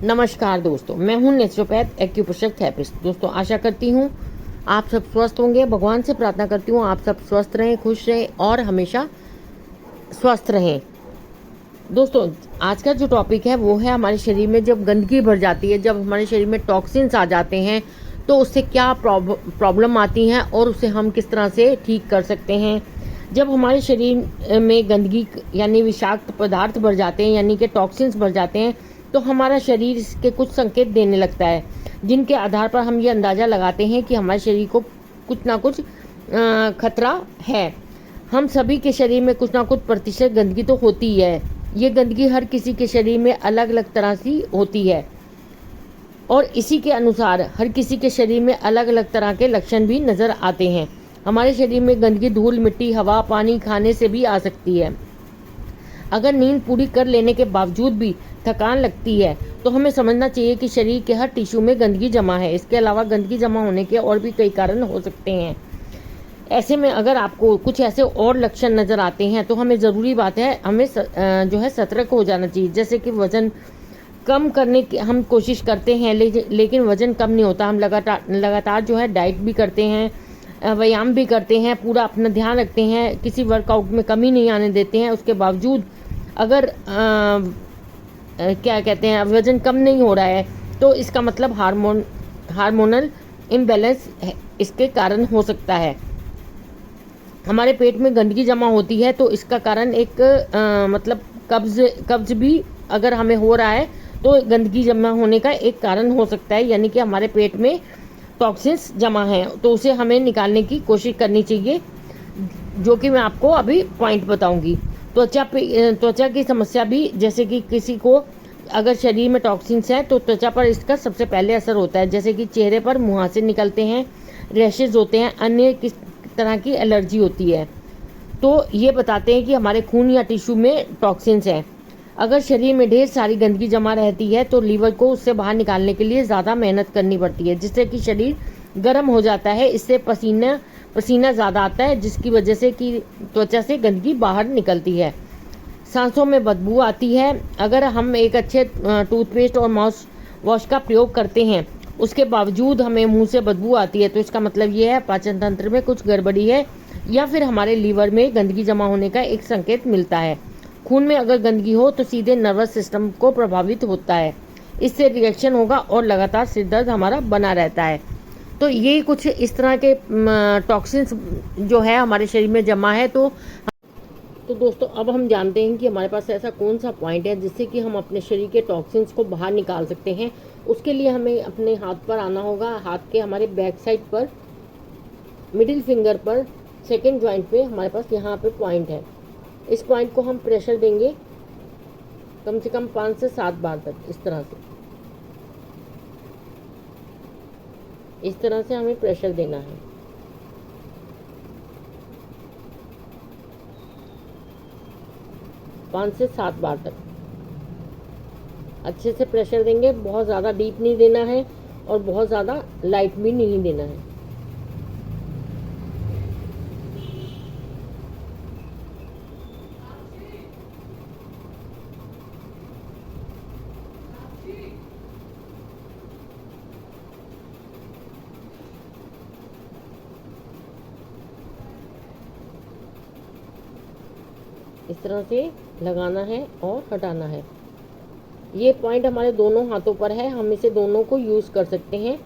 नमस्कार दोस्तों, मैं हूं नेचुरोपैथ एक्यूप्रेशर थेरेपिस्ट। दोस्तों, आशा करती हूं आप सब स्वस्थ होंगे। भगवान से प्रार्थना करती हूं आप सब स्वस्थ रहें, खुश रहें और हमेशा स्वस्थ रहें। दोस्तों, आज का जो टॉपिक है वो है हमारे शरीर में जब गंदगी भर जाती है, जब हमारे शरीर में टॉक्सिन्स आ जाते हैं तो उससे क्या प्रॉब्लम आती हैं और उसे हम किस तरह से ठीक कर सकते हैं। जब हमारे शरीर में गंदगी यानी विषाक्त पदार्थ भर जाते हैं, यानी कि टॉक्सिन्स भर जाते हैं, तो हमारा शरीर इसके कुछ संकेत देने लगता है, जिनके आधार पर हम ये अंदाज़ा लगाते हैं कि हमारे शरीर को कुछ ना कुछ खतरा है। हम सभी के शरीर में कुछ ना कुछ प्रतिशत गंदगी तो होती ही है। ये गंदगी हर किसी के शरीर में अलग अलग तरह से होती है और इसी के अनुसार हर किसी के शरीर में अलग अलग तरह के लक्षण भी नज़र आते हैं। हमारे शरीर में गंदगी धूल, मिट्टी, हवा, पानी, खाने से भी आ सकती है। अगर नींद पूरी कर लेने के बावजूद भी थकान लगती है तो हमें समझना चाहिए कि शरीर के हर टिश्यू में गंदगी जमा है। इसके अलावा गंदगी जमा होने के और भी कई कारण हो सकते हैं। ऐसे में अगर आपको कुछ ऐसे और लक्षण नज़र आते हैं तो हमें ज़रूरी बात है, हमें जो है सतर्क हो जाना चाहिए। जैसे कि वज़न कम करने की हम कोशिश करते हैं, लेकिन वज़न कम नहीं होता। हम लगातार जो है डाइट भी करते हैं, व्यायाम भी करते हैं, पूरा अपना ध्यान रखते हैं, किसी वर्कआउट में कमी नहीं आने देते हैं। उसके बावजूद अगर क्या कहते हैं वज़न कम नहीं हो रहा है तो इसका मतलब हार्मोनल इम्बैलेंस इसके कारण हो सकता है। हमारे पेट में गंदगी जमा होती है तो इसका कारण एक मतलब कब्ज भी अगर हमें हो रहा है तो गंदगी जमा होने का एक कारण हो सकता है, यानी कि हमारे पेट में टॉक्सिन्स जमा हैं तो उसे हमें निकालने की कोशिश करनी चाहिए, जो कि मैं आपको अभी पॉइंट बताऊंगी। त्वचा की समस्या भी, जैसे कि किसी को अगर शरीर में टॉक्सिन्स है तो त्वचा पर इसका सबसे पहले असर होता है। जैसे कि चेहरे पर मुहासे निकलते हैं, रैशेज होते हैं, अन्य किस तरह की एलर्जी होती है। तो ये बताते हैं कि हमारे खून या टिश्यू में टॉक्सिन्स हैं। अगर शरीर में ढेर सारी गंदगी जमा रहती है तो लीवर को उससे बाहर निकालने के लिए ज़्यादा मेहनत करनी पड़ती है, जिससे कि शरीर गर्म हो जाता है। इससे पसीना ज़्यादा आता है, जिसकी वजह से कि त्वचा से गंदगी बाहर निकलती है। सांसों में बदबू आती है। अगर हम एक अच्छे टूथपेस्ट और माउथ वॉश का प्रयोग करते हैं, उसके बावजूद हमें मुंह से बदबू आती है, तो इसका मतलब ये है पाचन तंत्र में कुछ गड़बड़ी है या फिर हमारे लीवर में गंदगी जमा होने का एक संकेत मिलता है। खून में अगर गंदगी हो तो सीधे नर्वस सिस्टम को प्रभावित होता है, इससे रिएक्शन होगा और लगातार सिर दर्द हमारा बना रहता है। तो ये कुछ इस तरह के टॉक्सिन्स जो है हमारे शरीर में जमा है। तो दोस्तों, अब हम जानते हैं कि हमारे पास ऐसा कौन सा पॉइंट है जिससे कि हम अपने शरीर के टॉक्सिन्स को बाहर निकाल सकते हैं। उसके लिए हमें अपने हाथ पर आना होगा। हाथ के हमारे बैक साइड पर, मिडिल फिंगर पर, सेकेंड जॉइंट पे हमारे पास यहाँ पे पॉइंट है। इस पॉइंट को हम प्रेशर देंगे कम से कम 5 से 7 बार तक। इस तरह से हमें प्रेशर देना है। पाँच से 7 बार तक अच्छे से प्रेशर देंगे। बहुत ज़्यादा डीप नहीं देना है और बहुत ज़्यादा लाइट भी नहीं देना है। इस तरह से लगाना है और हटाना है। ये पॉइंट हमारे दोनों हाथों पर है। हम इसे दोनों को यूज़ कर सकते हैं,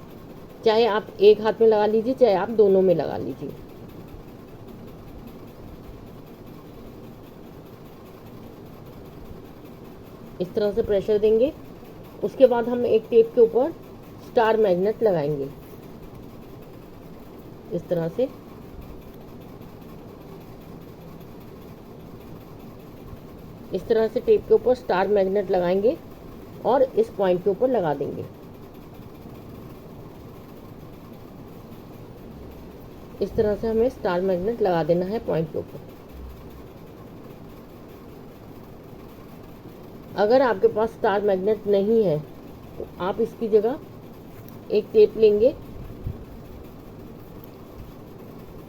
चाहे आप एक हाथ में लगा लीजिए, चाहे आप दोनों में लगा लीजिए। इस तरह से प्रेशर देंगे। उसके बाद हम एक टेप के ऊपर स्टार मैग्नेट लगाएंगे। इस तरह से टेप के ऊपर स्टार मैग्नेट लगाएंगे और इस पॉइंट के ऊपर लगा देंगे। इस तरह से हमें स्टार मैग्नेट लगा देना है पॉइंट के ऊपर। अगर आपके पास स्टार मैग्नेट नहीं है तो आप इसकी जगह एक टेप लेंगे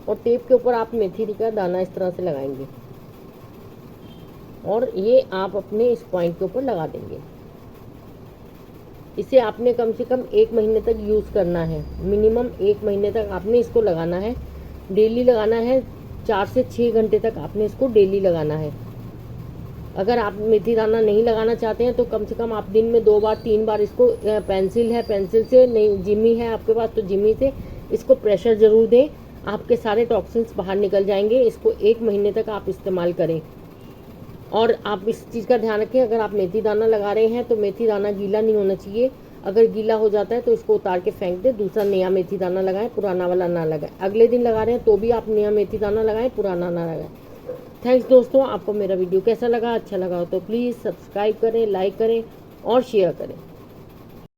और टेप के ऊपर आप मेथी का दाना इस तरह से लगाएंगे और ये आप अपने इस पॉइंट के ऊपर लगा देंगे। इसे आपने कम से कम 1 महीने तक यूज़ करना है। मिनिमम 1 महीने तक आपने इसको लगाना है, डेली लगाना है। 4 से 6 घंटे तक आपने इसको डेली लगाना है। अगर आप मेथी दाना नहीं लगाना चाहते हैं तो कम से कम आप दिन में 2 बार 3 बार इसको पेंसिल है, पेंसिल से नहीं, जिमी है आपके पास तो जिमी से इसको प्रेशर ज़रूर दें, आपके सारे टॉक्सिन्स बाहर निकल जाएंगे। इसको 1 महीने तक आप इस्तेमाल करें। और आप इस चीज़ का ध्यान रखें, अगर आप मेथी दाना लगा रहे हैं तो मेथी दाना गीला नहीं होना चाहिए। अगर गीला हो जाता है तो इसको उतार के फेंक दें, दूसरा नया मेथी दाना लगाएं, पुराना वाला ना लगाएं। अगले दिन लगा रहे हैं तो भी आप नया मेथी दाना लगाएं, पुराना ना लगाएं। थैंक्स दोस्तों, आपको मेरा वीडियो कैसा लगा? अच्छा लगा हो तो प्लीज़ सब्सक्राइब करें, लाइक करें और शेयर करें।